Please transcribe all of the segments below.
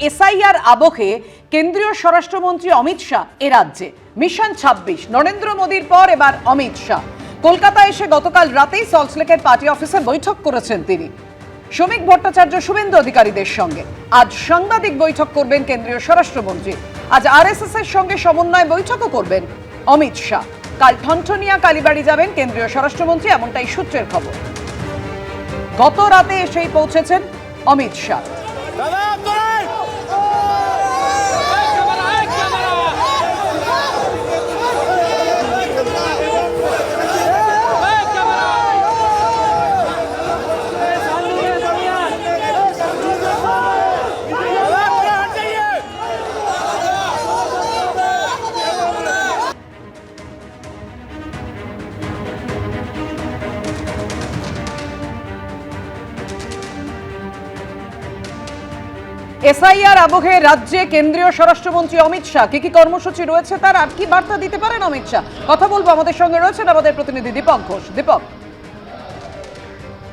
SIR আবহে কেন্দ্রীয় স্বরাষ্ট্রমন্ত্রী অমিত শাহ এ রাজ্যে মিশন ২৬ নরেন্দ্র মোদীর পর এবার অমিত শাহ কলকাতায় এসে গতকাল রাতেই সল্টলেকের পার্টি অফিসে বৈঠক করেছেন তিনি শ্রমিক ভট্টাচার্য শুভেন্দু অধিকারীদের সঙ্গে। আজ সাংবাদিক বৈঠক করবেন কেন্দ্রীয় স্বরাষ্ট্রমন্ত্রী। আজ আরএসএস এর সঙ্গে সমন্বয় বৈঠকও করবেন অমিত শাহ। কাল ঠনঠনিয়া কালীবাড়ি যাবেন কেন্দ্রীয় স্বরাষ্ট্রমন্ত্রী, এমনটাই সূত্রের খবর। গত রাতে এসেই পৌঁছেছেন অমিত শাহ। এসআইআর আবহে রাজ্যে কেন্দ্রীয় স্বরাষ্ট্রমন্ত্রী অমিত শাহ কি কর্মসূচি রয়েছে তার আর কি বার্তা দিতে পারেন অমিত শাহ, কথা বলবো। আমাদের সঙ্গে রয়েছেন আমাদের প্রতিনিধি দীপক ঘোষ। দীপক,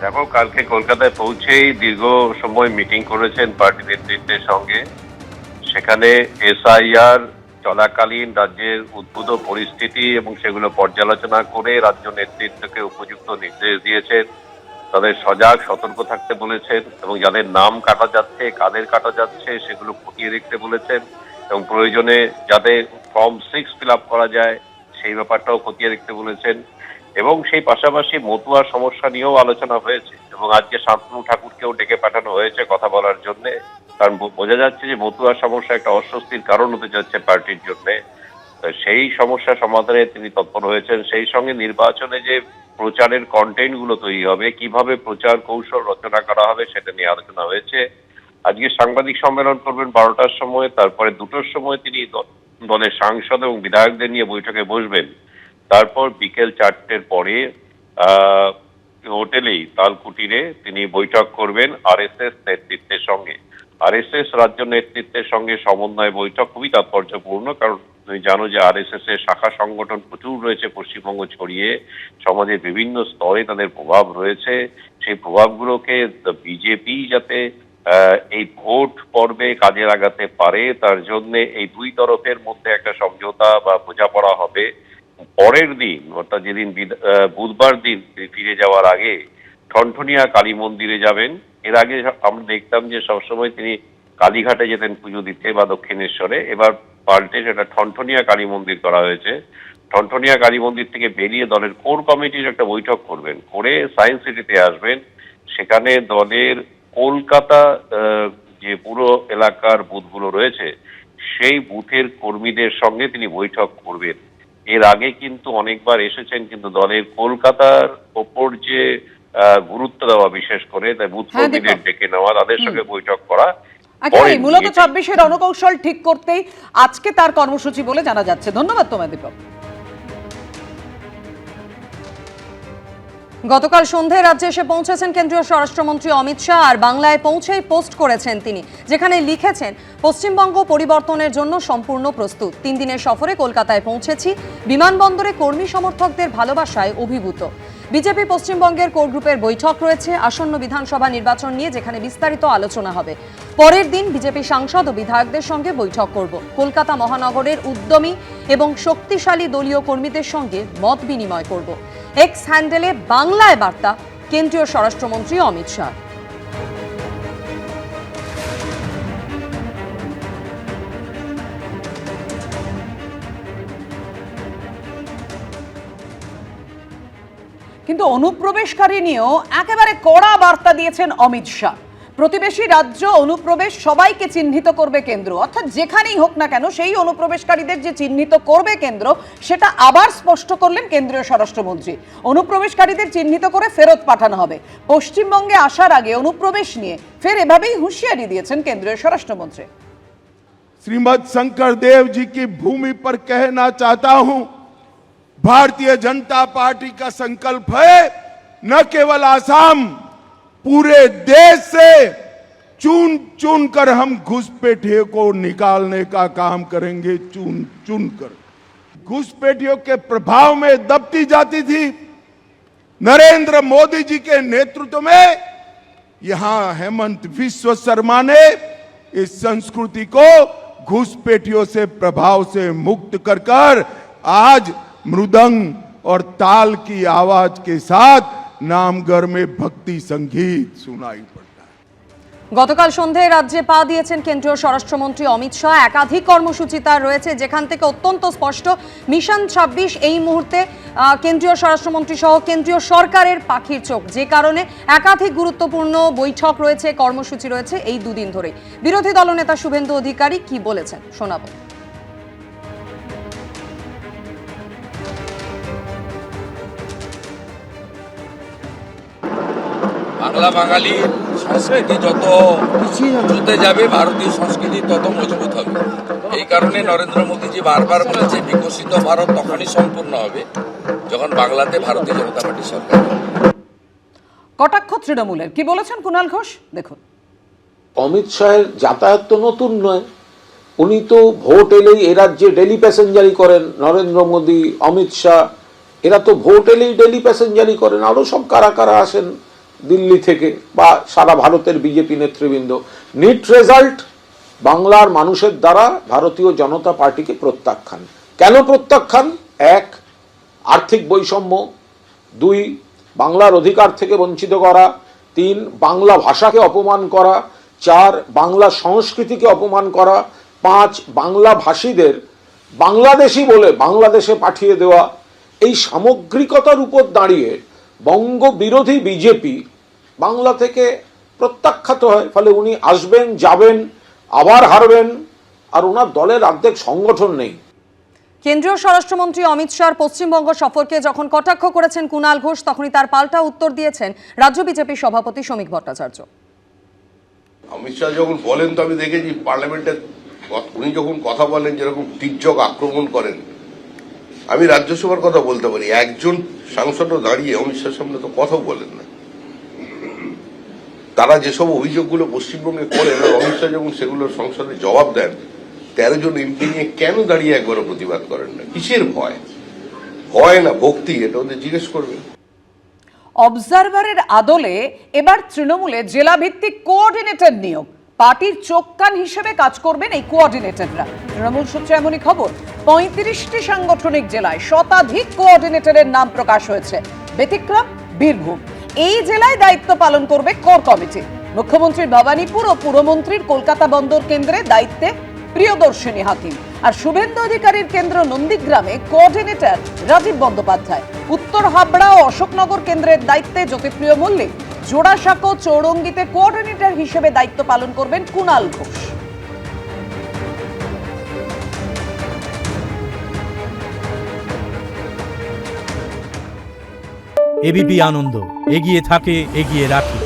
দেখো, কালকে কলকাতায় পৌঁছেই দীর্ঘ সময় মিটিং করেছেন পার্টি নেতৃত্বের সঙ্গে। সেখানে এসআইআর চলাকালীন রাজ্যের উদ্ভূত পরিস্থিতি এবং সেগুলো পর্যালোচনা করে রাজ্য নেতৃত্বকে উপযুক্ত নির্দেশ দিয়েছেন। তাদের সজাগ সতর্ক থাকতে বলেছেন এবং যাদের নাম কাটা যাচ্ছে, কাদের কাটা যাচ্ছে সেগুলো খতিয়ে দেখতে বলেছেন এবং প্রয়োজনে যাতে ফর্ম 6 ফিল আপ করা যায় সেই ব্যাপারটাও খতিয়ে দেখতে বলেছেন। এবং সেই পাশাপাশি মতুয়ার সমস্যা নিয়েও আলোচনা হয়েছে এবং আজকে শান্তনু ঠাকুরকেও ডেকে পাঠানো হয়েছে কথা বলার জন্য। কারণ বোঝা যাচ্ছে যে মতুয়ার সমস্যা একটা অস্বস্তির কারণ হতে যাচ্ছে পার্টির জন্য। সেই সমস্যা সমাধানে তিনি তৎপর হয়েছেন। সেই সঙ্গে নির্বাচনে যে প্রচারের কন্টেন্ট গুলো তৈরি হবে, কিভাবে প্রচার কৌশল রচনা করা হবে সেটা নিয়ে আলোচনা হয়েছে। আজকে সাংবাদিক সম্মেলন করবেন 12টার সময়, তারপরে 2টোর সময় তিনি দলের সাংসদ এবং বিধায়কদের নিয়ে বৈঠকে বসবেন। তারপর বিকেল 4টের পরে হোটেলেই তালকুটিরে তিনি বৈঠক করবেন আরএসএস নেতৃত্বের সঙ্গে। আরএসএস রাজ্য নেতৃত্বের সঙ্গে সমন্বয় বৈঠক খুবই তাৎপর্যপূর্ণ, কারণ তুমি জানো যে আরএসএস এর শাখা সংগঠন প্রচুর রয়েছে পশ্চিমবঙ্গ ছড়িয়ে, সমাজের বিভিন্ন স্তরে তাদের প্রভাব রয়েছে। সেই প্রভাবগুলোকে বিজেপি যাতে এই ভোট পর্বে কাজে লাগাতে পারে তার জন্য এই দুই তরফের মধ্যে একটা সমঝোতা বা বোঝাপড়া হবে। পরের দিন অর্থাৎ যেদিন বুধবার দিন ফিরে যাওয়ার আগে ঠনঠনিয়া কালী মন্দিরে যাবেন। এর আগে আমরা দেখতাম যে সবসময় তিনি কালীঘাটে যেতেন পুজো দিতে বা দক্ষিণেশ্বরে, এবার পাল্টে সেটা ঠনঠনিয়া কালী মন্দির করা হয়েছে। ঠনঠনিয়া কালী মন্দির থেকে বেরিয়ে দলের কোর কমিটির একটা বৈঠক করবেন, করে সায়েন্স সিটিতে আসবেন। সেখানে দলের কলকাতা যে পুরো এলাকার বুথগুলো রয়েছে সেই বুথের কর্মীদের সঙ্গে তিনি বৈঠক করবেন। এর আগে কিন্তু অনেকবার এসেছেন, কিন্তু দলের কলকাতার ওপর যে গুরুত্ব দেওয়া, বিশেষ করে বুথ কর্মীদের ডেকে নেওয়া, তাদের সঙ্গে বৈঠক করা। মূলত 26-এর রণকৌশল ঠিক করতেই আজকে তার কর্মসূচি বলে জানা যাচ্ছে। ধন্যবাদ তোমায় দীপক। গতকাল সন্ধ্যায় রাজ্যে এসে পৌঁছেছেন কেন্দ্রীয় স্বরাষ্ট্রমন্ত্রী অমিত শাহ। আর বাংলায় পৌঁছেই পোস্ট করেছেন তিনি, যেখানে লিখেছেন, পশ্চিমবঙ্গ পরিবর্তনের জন্য সম্পূর্ণ প্রস্তুত। 3 দিনের সফরে কলকাতায় পৌঁছেছি, বিমানবন্দরে কর্মী সমর্থকদের ভালোবাসায় অভিভূত। বিজেপি পশ্চিমবঙ্গের কোর গ্রুপের বৈঠক রয়েছে আসন্ন বিধানসভা নির্বাচন নিয়ে, যেখানে বিস্তারিত আলোচনা হবে। পরের দিন বিজেপি সাংসদ ও বিধায়কদের সঙ্গে বৈঠক করব। কলকাতা মহানগরের উদ্যমী এবং শক্তিশালী দলীয় কর্মীদের সঙ্গে মত বিনিময় করব। এক্স হ্যান্ডেলে বাংলায় বার্তা কেন্দ্রীয় স্বরাষ্ট্রমন্ত্রী অমিত শাহ। কিন্তু অনুপ্রবেশকারী নিয়েও একেবারে কড়া বার্তা দিয়েছেন অমিত শাহ। প্রতিবেশী রাজ্য অনুপ্রবেশ সবাইকে চিহ্নিত করবে কেন্দ্র, অর্থাৎ যেখানেই হোক না কেন সেই অনুপ্রবেশকারীদের যে চিহ্নিত করবে কেন্দ্র, সেটা আবার স্পষ্ট করলেন কেন্দ্রীয় স্বরাষ্ট্রমন্ত্রী। অনুপ্রবেশকারীদের চিহ্নিত করে ফেরত পাঠানো হবে। পশ্চিমবঙ্গে আসার আগে অনুপ্রবেশ নিয়ে ফের এভাবেই হুঁশিয়ারি দিয়েছেন কেন্দ্রীয় স্বরাষ্ট্রমন্ত্রী। श्रीमद शंकर देव जी की भूमि पर कहना चाहता हूं, भारतीय जनता पार्टी का संकल्प है न केवल आसाम, पूरे देश से चुन चुन कर हम घुसपैठियों को निकालने का काम करेंगे। चुन चुन कर घुसपैठियों के प्रभाव में दबती जाती थी। नरेंद्र मोदी जी के नेतृत्व में यहां हेमंत विश्व शर्मा ने इस संस्कृति को घुसपैठियों से प्रभाव से मुक्त कर कर आज मृदंग और ताल की आवाज के साथ नामघर में भक्ति संगीत सुनाई पड़ता है। গতকাল সন্ধ্যায় রাজ্যে পা দিয়েছেন কেন্দ্রীয় স্বরাষ্ট্রমন্ত্রী অমিত শাহ। একাধিক কর্মসূচি তার রয়েছে, যেখান থেকে অত্যন্ত স্পষ্ট মিশন 26 এই মুহূর্তে কেন্দ্রীয় স্বরাষ্ট্রমন্ত্রী সহ কেন্দ্রীয় সরকারের পাখির চোখ, যে কারণে একাধিক গুরুত্বপূর্ণ বৈঠক রয়েছে, কর্মসূচি রয়েছে এই দুদিন ধরে। বিরোধী দলনেতা শুভেন্দু অধিকারী কি বলেছেন শোনাবো। বাংলা বাঙালির সংস্কৃতি যত উঁচুতে যাবে, ভারতীয় সংস্কৃতি তত মজবুত হবে। এই কারণে নরেন্দ্র মোদীজি বারবার বলেছে বিকশিত ভারত তখনই সম্পূর্ণ হবে যখন বাংলাতে ভারতীয় জনতা পার্টি সরকার। কটাক্ষ তৃণমূলের, কি বলেছেন কুণাল ঘোষ দেখুন। অমিত শাহের যাতায়াত তো নতুন নয়, উনি তো ভোট এলেই এ রাজ্যে ডেলি প্যাসেঞ্জারি করেন। নরেন্দ্র মোদী, অমিত শাহ এরা তো ভোট এলেই ডেলি প্যাসেঞ্জারি করেন। আরো সব কারা কারা আসেন দিল্লি থেকে বা সারা ভারতের বিজেপি নেতৃবৃন্দ। নিট রেজাল্ট বাংলার মানুষের দ্বারা ভারতীয় জনতা পার্টিকে প্রত্যাখ্যান। কেন প্রত্যাখ্যান? এক, আর্থিক বৈষম্য; দুই, বাংলার অধিকার থেকে বঞ্চিত করা; তিন, বাংলা ভাষাকে অপমান করা; চার, বাংলা সংস্কৃতিকে অপমান করা; পাঁচ, বাংলা ভাষীদের বাংলাদেশি বলে বাংলাদেশে পাঠিয়ে দেওয়া। এই সামগ্রিকতার উপর দাঁড়িয়ে বঙ্গ বিরোধী বিজেপি বাংলা থেকে প্রত্যাখ্যাত হয়। ফলে উনি আসবেন, যাবেন, আবার হারবেন, আর ওনার দলের অর্ধেক সংগঠন নেই। কেন্দ্রীয় স্বরাষ্ট্রমন্ত্রী অমিত শাহর পশ্চিমবঙ্গ সফরকে যখন কটাক্ষ করেছেন কুণাল ঘোষ, তখনই তার পাল্টা উত্তর দিয়েছেন রাজ্য বিজেপির সভাপতি শ্রমিক ভট্টাচার্য। অমিত শাহ যখন বলেন তো আমি দেখেছি পার্লামেন্টে উনি যখন কথা বলেন যেরকম তীর্যক আক্রমণ করেন, আমি রাজ্যসভার কথা বলতে পারি, একজন সাংসদও দাঁড়িয়ে অমিত শাহের সামনে তো কথাও বলেন না। তারা যেসব অভিযোগগুলো পশ্চিমবঙ্গে করেন আর অমিত শাহ যখন সেগুলোর সংসদে জবাব দেন, 13 জন এমপি নিয়ে কেন দাঁড়িয়ে একবারও প্রতিবাদ করেন না? কিসের ভয়? ভয় না ভক্তি? এটা ওদের জিজ্ঞেস করবেন। অবজারভারের আদলে এবার তৃণমূলে জেলা ভিত্তিক কোঅর্ডিনেটর নিয়োগ। পার্টির চোখ কান হিসেবে কাজ করবেন এই কোঅর্ডিনেটররা। তৃণমূল সূত্রে এমনই খবর। 35টি সাংগঠনিক জেলায় শতাধিক কোঅর্ডিনেটরের নাম প্রকাশ হয়েছে। ব্যতিক্রম বীরভূম। এই জেলায় দায়িত্ব পালন করবে কোর কমিটি। মুখ্যমন্ত্রীর ভবানীপুর ও পুরমন্ত্রীর কলকাতা বন্দর কেন্দ্রে দায়িত্বে প্রিয়দর্শিনী হাকিম। আর শুভেন্দু অধিকারীর কেন্দ্র নন্দীগ্রামে কোঅর্ডিনেটর রাজীব বন্দ্যোপাধ্যায়। উত্তর হাবড়া ও অশোকনগর কেন্দ্রের দায়িত্বে জ্যোতিপ্রিয় মল্লিক। জোড়াসাঁকো চৌরঙ্গিতে কোঅর্ডিনেটর হিসেবে দায়িত্ব পালন করবেন কুণাল ঘোষ। এবিপি আনন্দ, এগিয়ে থাকে, এগিয়ে রাখে।